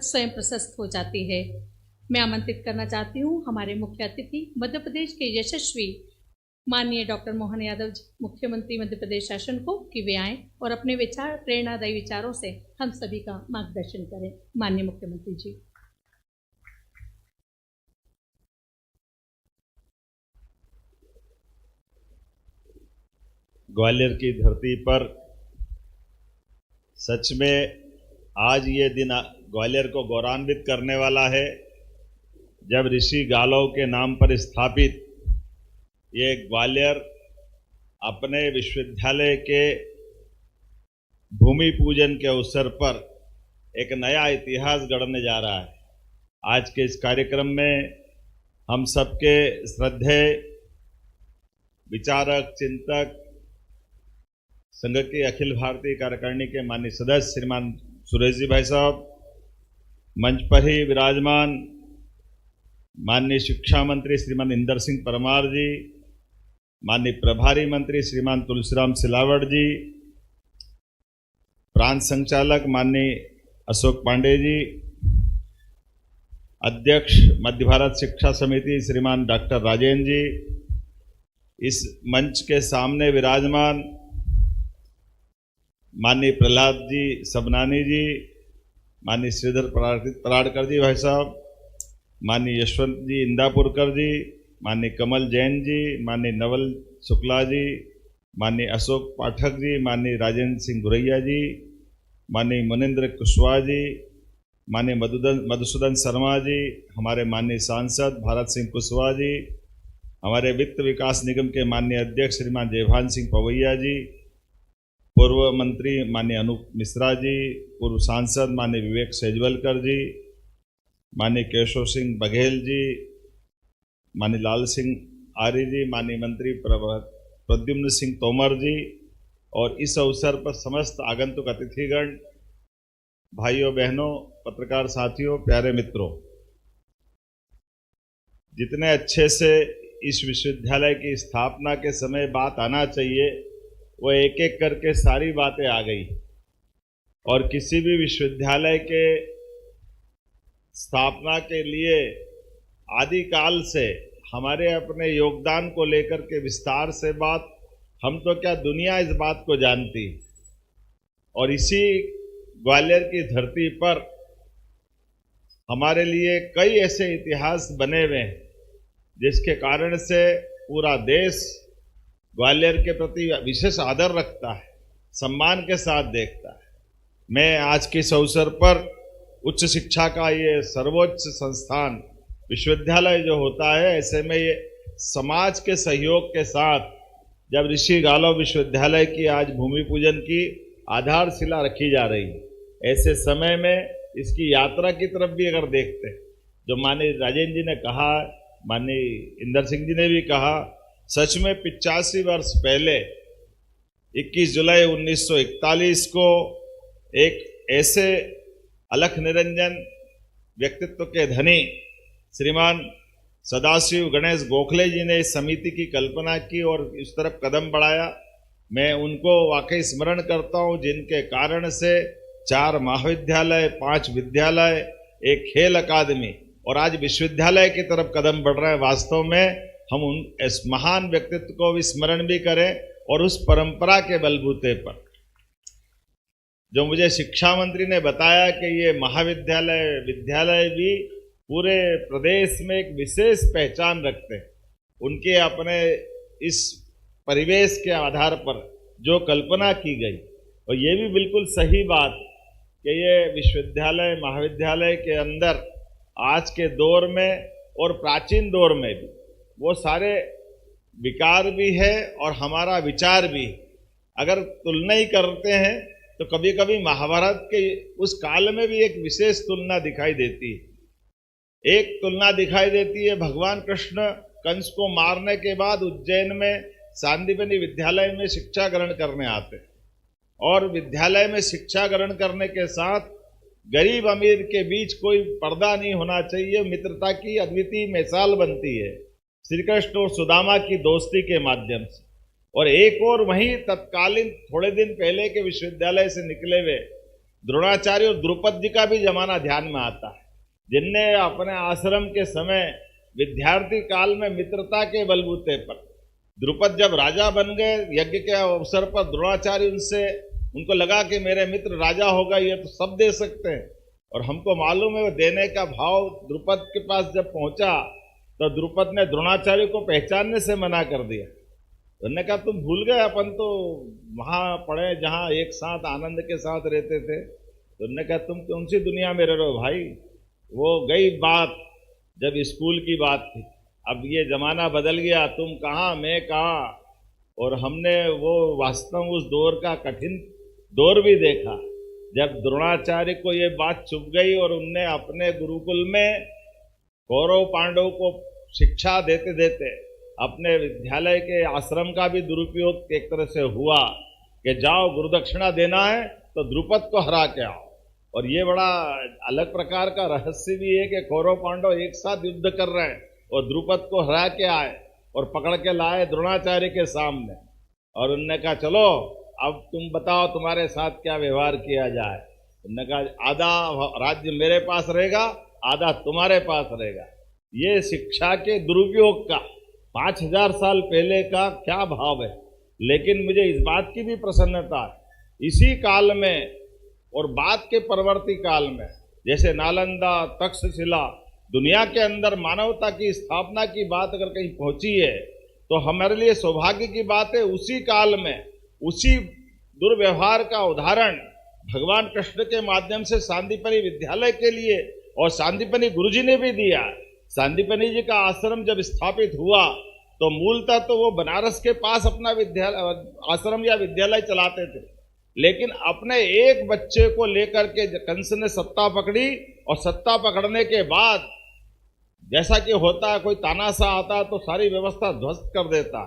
स्वयं प्रशस्त हो जाती है। मैं आमंत्रित करना चाहती हूँ हमारे मुख्य अतिथि मध्य प्रदेश के यशस्वी माननीय डॉक्टर मोहन यादव जी, मुख्यमंत्री मध्य प्रदेश शासन को, कि वे आएं और अपने विचार, प्रेरणादायी विचारों से हम सभी का मार्गदर्शन करें। माननीय मुख्यमंत्री जी। ग्वालियर की धरती पर सच में आज ये दिन ग्वालियर को गौरवान्वित करने वाला है, जब ऋषि गालव के नाम पर स्थापित ये ग्वालियर अपने विश्वविद्यालय के भूमि पूजन के अवसर पर एक नया इतिहास गढ़ने जा रहा है। आज के इस कार्यक्रम में हम सबके श्रद्धेय विचारक, चिंतक, संघ के अखिल भारतीय कार्यकारिणी के माननीय सदस्य श्रीमान सुरेश जी भाई साहब, मंच पर ही विराजमान माननीय शिक्षा मंत्री श्रीमान इंदर सिंह परमार जी, माननीय प्रभारी मंत्री श्रीमान तुलसीराम सिलावट जी, प्रांत संचालक माननीय अशोक पांडे जी, अध्यक्ष मध्य भारत शिक्षा समिति श्रीमान डॉक्टर राजेंद्र जी, इस मंच के सामने विराजमान माननीय प्रहलाद जी सबनानी जी, माननीय श्रीधर पराड़कर जी भाई साहब, माननीय यशवंत जी इंदापुरकर जी, माननीय कमल जैन जी, माननीय नवल शुक्ला जी, माननीय अशोक पाठक जी, माननीय राजेंद्र सिंह गुरैया जी, माननीय मनिंद्र कुशवाहा जी, माननीय मधुसूदन शर्मा जी, हमारे माननीय सांसद भारत सिंह कुशवाहा जी, हमारे वित्त विकास निगम के माननीय अध्यक्ष श्रीमान जयभान सिंह पवैया जी, पूर्व मंत्री माननीय अनूप मिश्रा जी, पूर्व सांसद माननीय विवेक सेजवलकर जी, माननीय केशव सिंह बघेल जी, माननीय लाल सिंह आर्य जी, माननीय मंत्री प्रद्युम्न सिंह तोमर जी, और इस अवसर पर समस्त आगंतुक अतिथिगण, भाइयों बहनों, पत्रकार साथियों, प्यारे मित्रों, जितने अच्छे से इस विश्वविद्यालय की स्थापना के समय बात आना चाहिए, वो एक एक करके सारी बातें आ गई। और किसी भी विश्वविद्यालय के स्थापना के लिए आदिकाल से हमारे अपने योगदान को लेकर के विस्तार से बात, हम तो क्या दुनिया इस बात को जानती। और इसी ग्वालियर की धरती पर हमारे लिए कई ऐसे इतिहास बने हुए हैं जिसके कारण से पूरा देश ग्वालियर के प्रति विशेष आदर रखता है, सम्मान के साथ देखता है। मैं आज के इस अवसर पर उच्च शिक्षा का ये सर्वोच्च संस्थान विश्वविद्यालय जो होता है, ऐसे में ये समाज के सहयोग के साथ जब ऋषि गालव विश्वविद्यालय की आज भूमि पूजन की आधारशिला रखी जा रही है, ऐसे समय में इसकी यात्रा की तरफ भी अगर देखते हैं, जो माननीय राजेंद्र जी ने कहा, माननीय इंदर सिंह जी ने भी कहा, सच में 85 वर्ष पहले 21 जुलाई 1941 को एक ऐसे अलख निरंजन व्यक्तित्व के धनी श्रीमान सदाशिव गणेश गोखले जी ने इस समिति की कल्पना की और इस तरफ कदम बढ़ाया। मैं उनको वाकई स्मरण करता हूं, जिनके कारण से 4 महाविद्यालय, 5 विद्यालय, एक खेल अकादमी और आज विश्वविद्यालय की तरफ कदम बढ़ रहा है। वास्तव में हम उन इस महान व्यक्तित्व को भी स्मरण भी करें और उस परंपरा के बलबूते पर जो मुझे शिक्षा मंत्री ने बताया कि ये महाविद्यालय, विद्यालय भी पूरे प्रदेश में एक विशेष पहचान रखते हैं। उनके अपने इस परिवेश के आधार पर जो कल्पना की गई, और ये भी बिल्कुल सही बात कि ये विश्वविद्यालय, महाविद्यालय के अंदर आज के दौर में और प्राचीन दौर में भी वो सारे विकार भी है और हमारा विचार भी। अगर तुलना ही करते हैं तो कभी कभी महाभारत के उस काल में भी एक विशेष तुलना दिखाई देती है। एक तुलना दिखाई देती है, भगवान कृष्ण कंस को मारने के बाद उज्जैन में सांदीपनि विद्यालय में शिक्षा ग्रहण करने आते हैं, और विद्यालय में शिक्षा ग्रहण करने के साथ गरीब अमीर के बीच कोई पर्दा नहीं होना चाहिए, मित्रता की अद्वितीय मिसाल बनती है श्री कृष्ण और सुदामा की दोस्ती के माध्यम से। और एक और वहीं तत्कालीन थोड़े दिन पहले के विश्वविद्यालय से निकले हुए द्रोणाचार्य और द्रुपद जी का भी जमाना ध्यान में आता है, जिनने अपने आश्रम के समय विद्यार्थी काल में मित्रता के बलबूते पर, द्रुपद जब राजा बन गए यज्ञ के अवसर पर, द्रोणाचार्य उनको लगा कि मेरे मित्र राजा होगा, ये तो सब दे सकते हैं, और हमको मालूम है वो देने का भाव द्रुपद के पास जब पहुंचा तो द्रुपद ने द्रोणाचार्य को पहचानने से मना कर दिया। उन्होंने कहा तुम भूल गए, अपन तो वहां पढ़े जहां एक साथ आनंद के साथ रहते थे। तो उन्होंने कहा तुम कौन सी दुनिया में रह रहे हो भाई, वो गई बात जब स्कूल की बात थी, अब ये जमाना बदल गया, तुम कहाँ मैं कहाँ। और हमने वो वास्तव उस दौर का कठिन दौर भी देखा जब द्रोणाचार्य को ये बात चुभ गई और उनने अपने गुरुकुल में कौरव पांडव को शिक्षा देते देते अपने विद्यालय के आश्रम का भी दुरुपयोग एक तरह से हुआ कि जाओ गुरुदक्षिणा देना है तो द्रुपद को हरा के आओ। और ये बड़ा अलग प्रकार का रहस्य भी है कि कौरव पांडव एक साथ युद्ध कर रहे हैं और द्रुपद को हरा के आए और पकड़ के लाए द्रोणाचार्य के सामने, और उनने कहा चलो अब तुम बताओ तुम्हारे साथ क्या व्यवहार किया जाए। उन्होंने कहा आधा राज्य मेरे पास रहेगा, आधा तुम्हारे पास रहेगा। ये शिक्षा के दुरुपयोग का 5000 साल पहले का क्या भाव है। लेकिन मुझे इस बात की भी प्रसन्नता है इसी काल में और बाद के परवर्ती काल में, जैसे नालंदा तक्षशिला, दुनिया के अंदर मानवता की स्थापना की बात अगर कहीं पहुंची है तो हमारे लिए सौभाग्य की बात है। उसी काल में उसी दुर्व्यवहार का उदाहरण भगवान कृष्ण के माध्यम से सांदीपनि विद्यालय के लिए और सांदीपनि गुरुजी ने भी दिया। सांदीपनि जी का आश्रम जब स्थापित हुआ तो मूलतः तो वो बनारस के पास अपना विद्यालय आश्रम या विद्यालय चलाते थे, लेकिन अपने एक बच्चे को लेकर के कंस ने सत्ता पकड़ी और सत्ता पकड़ने के बाद जैसा कि होता है कोई तानाशाह आता तो सारी व्यवस्था ध्वस्त कर देता,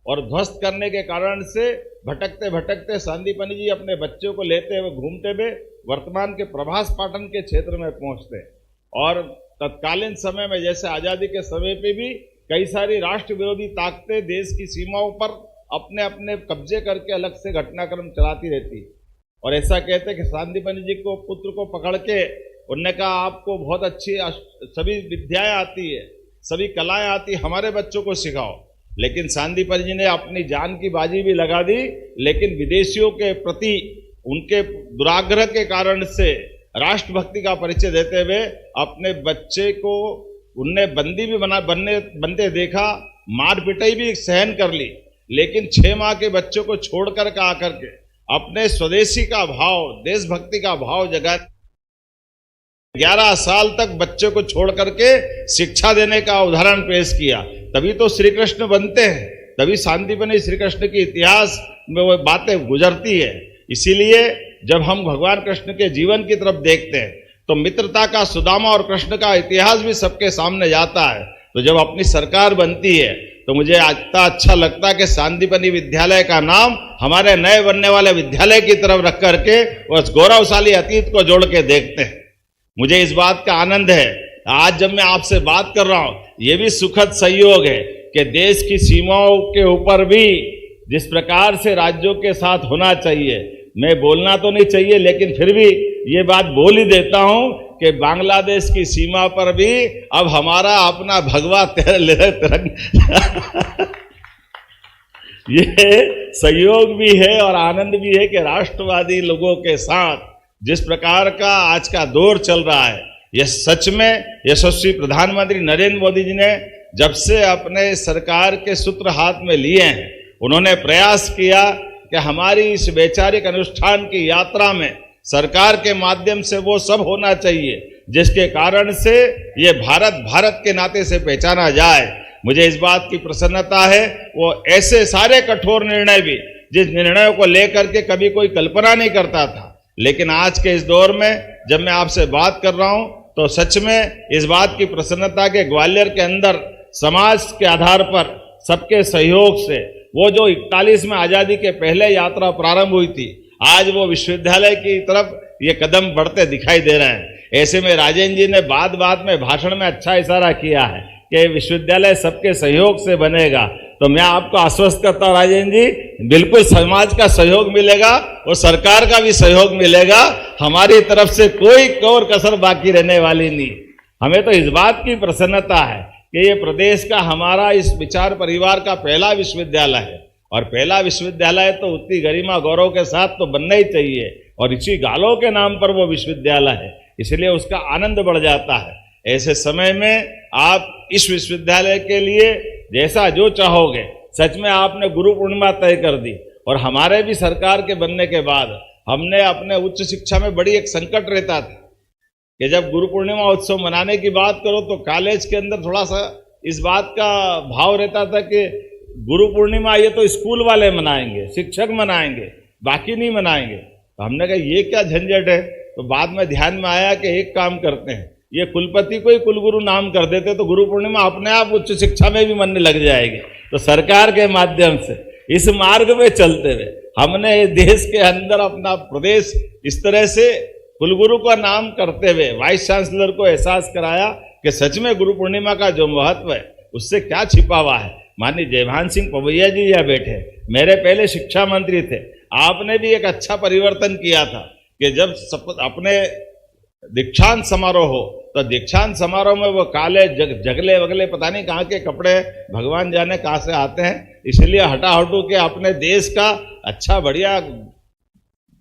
और ध्वस्त करने के कारण से भटकते भटकते सांदीपनि जी अपने बच्चों को लेते हुए घूमते हुए वर्तमान के प्रभास पाटन के क्षेत्र में पहुंचते। और तत्कालीन समय में जैसे आज़ादी के समय पे भी कई सारी राष्ट्र विरोधी ताकतें देश की सीमाओं पर अपने अपने कब्जे करके अलग से घटनाक्रम चलाती रहती, और ऐसा कहते कि सांदीपनि जी को पुत्र को पकड़ के उनने कहा आपको बहुत अच्छी सभी विद्याएं आती है, सभी कलाएं आती, हमारे बच्चों को सिखाओ। लेकिन सांदीपनि जी ने अपनी जान की बाजी भी लगा दी, लेकिन विदेशियों के प्रति उनके दुराग्रह के कारण से राष्ट्रभक्ति का परिचय देते हुए अपने बच्चे को उनने बंदी भी बनते देखा, मार पिटाई भी सहन कर ली, लेकिन 6 माह के बच्चों को छोड़कर के आकर के अपने स्वदेशी का भाव, देशभक्ति का भाव जगा 11 साल तक बच्चों को छोड़ करके शिक्षा देने का उदाहरण पेश किया। तभी तो श्री कृष्ण बनते हैं, तभी सांदीपनि श्री कृष्ण के इतिहास में वो बातें गुजरती है। इसीलिए जब हम भगवान कृष्ण के जीवन की तरफ देखते हैं तो मित्रता का सुदामा और कृष्ण का इतिहास भी सबके सामने जाता है। तो जब अपनी सरकार बनती है तो मुझे अच्छा लगता है कि सांदीपनि विद्यालय का नाम हमारे नए बनने वाले विद्यालय की तरफ रख करके उस गौरवशाली अतीत को जोड़ के देखते हैं। मुझे इस बात का आनंद है आज जब मैं आपसे बात कर रहा हूं, ये भी सुखद संयोग है कि देश की सीमाओं के ऊपर भी जिस प्रकार से राज्यों के साथ होना चाहिए, मैं बोलना तो नहीं चाहिए लेकिन फिर भी ये बात बोल ही देता हूं कि बांग्लादेश की सीमा पर भी अब हमारा अपना भगवा ये संयोग भी है और आनंद भी है कि राष्ट्रवादी लोगों के साथ जिस प्रकार का आज का दौर चल रहा है, यह सच में यशस्वी प्रधानमंत्री नरेंद्र मोदी जी ने जब से अपने सरकार के सूत्र हाथ में लिए हैं, उन्होंने प्रयास किया कि हमारी इस वैचारिक अनुष्ठान की यात्रा में सरकार के माध्यम से वो सब होना चाहिए जिसके कारण से ये भारत के नाते से पहचाना जाए। मुझे इस बात की प्रसन्नता है वो ऐसे सारे कठोर निर्णय भी जिस निर्णयों को लेकर के कभी कोई कल्पना नहीं करता था, लेकिन आज के इस दौर में जब मैं आपसे बात कर रहा हूं तो सच में इस बात की प्रसन्नता के ग्वालियर के अंदर समाज के आधार पर सबके सहयोग से वो जो 41 में आज़ादी के पहले यात्रा प्रारंभ हुई थी, आज वो विश्वविद्यालय की तरफ ये कदम बढ़ते दिखाई दे रहे हैं। ऐसे में राजेंद्र जी ने बात में भाषण में अच्छा इशारा किया है कि विश्वविद्यालय सबके सहयोग से बनेगा। तो मैं आपको आश्वस्त करता हूं राजेंद्र जी, बिल्कुल समाज का सहयोग मिलेगा और सरकार का भी सहयोग मिलेगा। हमारी तरफ से कोई और कसर बाकी रहने वाली नहीं। हमें तो इस बात की प्रसन्नता है कि ये प्रदेश का हमारा इस विचार परिवार का पहला विश्वविद्यालय है, और पहला विश्वविद्यालय तो उतनी गरिमा गौरव के साथ तो बनना ही चाहिए, और इसी गालों के नाम पर वो विश्वविद्यालय है, इसलिए उसका आनंद बढ़ जाता है। ऐसे समय में आप इस विश्वविद्यालय के लिए जैसा जो चाहोगे, सच में आपने गुरु पूर्णिमा तय कर दी, और हमारे भी सरकार के बनने के बाद हमने अपने उच्च शिक्षा में बड़ी एक संकट रहता था कि जब गुरु पूर्णिमा उत्सव मनाने की बात करो तो कॉलेज के अंदर थोड़ा सा इस बात का भाव रहता था कि गुरु पूर्णिमा ये तो स्कूल वाले मनाएंगे, शिक्षक मनाएंगे, बाकी नहीं मनाएंगे। तो हमने कहा ये क्या झंझट है। तो बाद में ध्यान में आया कि एक काम करते हैं, ये कुलपति को ही कुलगुरु नाम कर देते तो गुरु पूर्णिमा अपने आप उच्च शिक्षा में भी मनने लग जाएगी। तो सरकार के माध्यम से इस मार्ग में चलते हुए हमने देश के अंदर अपना प्रदेश इस तरह से कुलगुरु का नाम करते हुए वाइस चांसलर को एहसास कराया कि सच में गुरु पूर्णिमा का जो महत्व है उससे क्या छिपा हुआ है। माननीय जयभान सिंह पवैया जी यहाँ बैठे, मेरे पहले शिक्षा मंत्री थे। आपने भी एक अच्छा परिवर्तन किया था कि जब अपने दीक्षांत समारोह हो तो दीक्षांत समारोह में वो काले जगले वगले पता नहीं कहाँ के कपड़े भगवान जाने कहाँ से आते हैं, इसलिए हटाहटू के अपने देश का अच्छा बढ़िया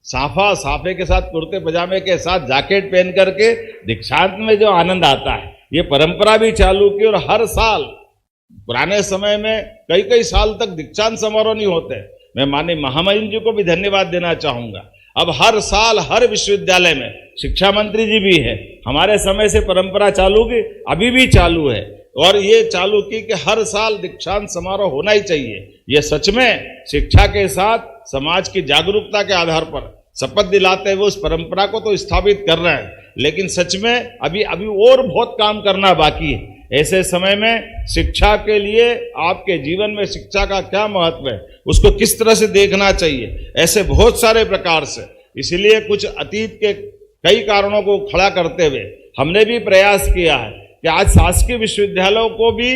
साफे के साथ कुर्ते पजामे के साथ जैकेट पहन करके दीक्षांत में जो आनंद आता है, ये परंपरा भी चालू की। और हर साल, पुराने समय में कई साल तक दीक्षांत समारोह नहीं होते। मैं माननीय महामहिम जी को भी धन्यवाद देना चाहूंगा। अब हर साल हर विश्वविद्यालय में, शिक्षा मंत्री जी भी है, हमारे समय से परंपरा चालू की, अभी भी चालू है, और ये चालू की कि हर साल दीक्षांत समारोह होना ही चाहिए। ये सच में शिक्षा के साथ समाज की जागरूकता के आधार पर शपथ दिलाते हुए उस परंपरा को तो स्थापित कर रहे हैं, लेकिन सच में अभी और बहुत काम करना बाकी है। ऐसे समय में शिक्षा के लिए आपके जीवन में शिक्षा का क्या महत्व है, उसको किस तरह से देखना चाहिए, ऐसे बहुत सारे प्रकार से। इसलिए कुछ अतीत के कई कारणों को खड़ा करते हुए हमने भी प्रयास किया है कि आज शासकीय विश्वविद्यालयों को भी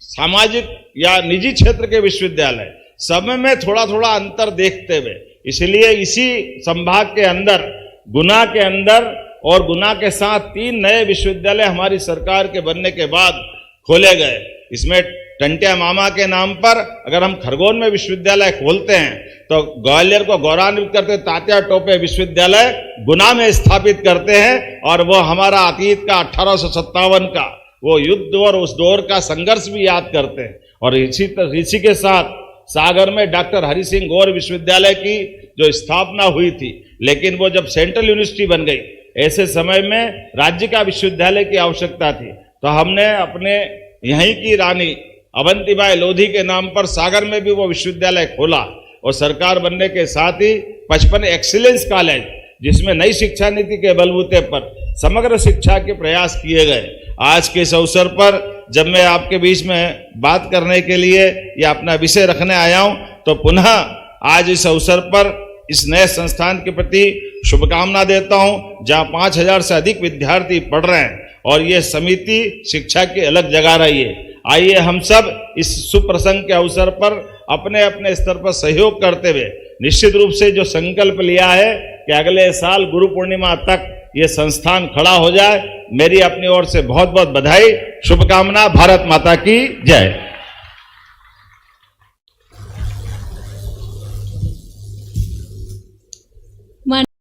सामाजिक या निजी क्षेत्र के विश्वविद्यालय सब में थोड़ा थोड़ा अंतर देखते हुए, इसलिए इसी संभाग के अंदर गुना के अंदर और गुना के साथ 3 नए विश्वविद्यालय हमारी सरकार के बनने के बाद खोले गए। इसमें टंटिया मामा के नाम पर अगर हम खरगोन में विश्वविद्यालय खोलते हैं तो ग्वालियर को गौरवान्वित करते तात्या टोपे विश्वविद्यालय गुना में स्थापित करते हैं, और वो हमारा अतीत का 1857 का वो युद्ध और उस दौर का संघर्ष भी याद करते हैं। और इसी के साथ सागर में डॉक्टर हरि सिंह गौर विश्वविद्यालय की जो स्थापना हुई थी, लेकिन वो जब सेंट्रल यूनिवर्सिटी बन गई, ऐसे समय में राज्य का विश्वविद्यालय की आवश्यकता थी, तो हमने अपने यहीं की रानी अवंतीबाई लोधी के नाम पर सागर में भी वो विश्वविद्यालय खोला। और सरकार बनने के साथ ही 55 एक्सीलेंस कॉलेज, जिसमें नई शिक्षा नीति के बलबूते पर समग्र शिक्षा के प्रयास किए गए। आज के इस अवसर पर जब मैं आपके बीच में बात करने के लिए या अपना विषय रखने आया हूं, तो पुनः आज इस अवसर पर इस नए संस्थान के प्रति शुभकामना देता हूं, जहां 5000 से अधिक विद्यार्थी पढ़ रहे हैं, और ये समिति शिक्षा की अलग जगह रही है। आइए हम सब इस सुप्रसंग के अवसर पर अपने अपने स्तर पर सहयोग करते हुए निश्चित रूप से जो संकल्प लिया है कि अगले साल गुरु पूर्णिमा तक ये संस्थान खड़ा हो जाए। मेरी अपनी ओर से बहुत बहुत बधाई, शुभकामना। भारत माता की जय।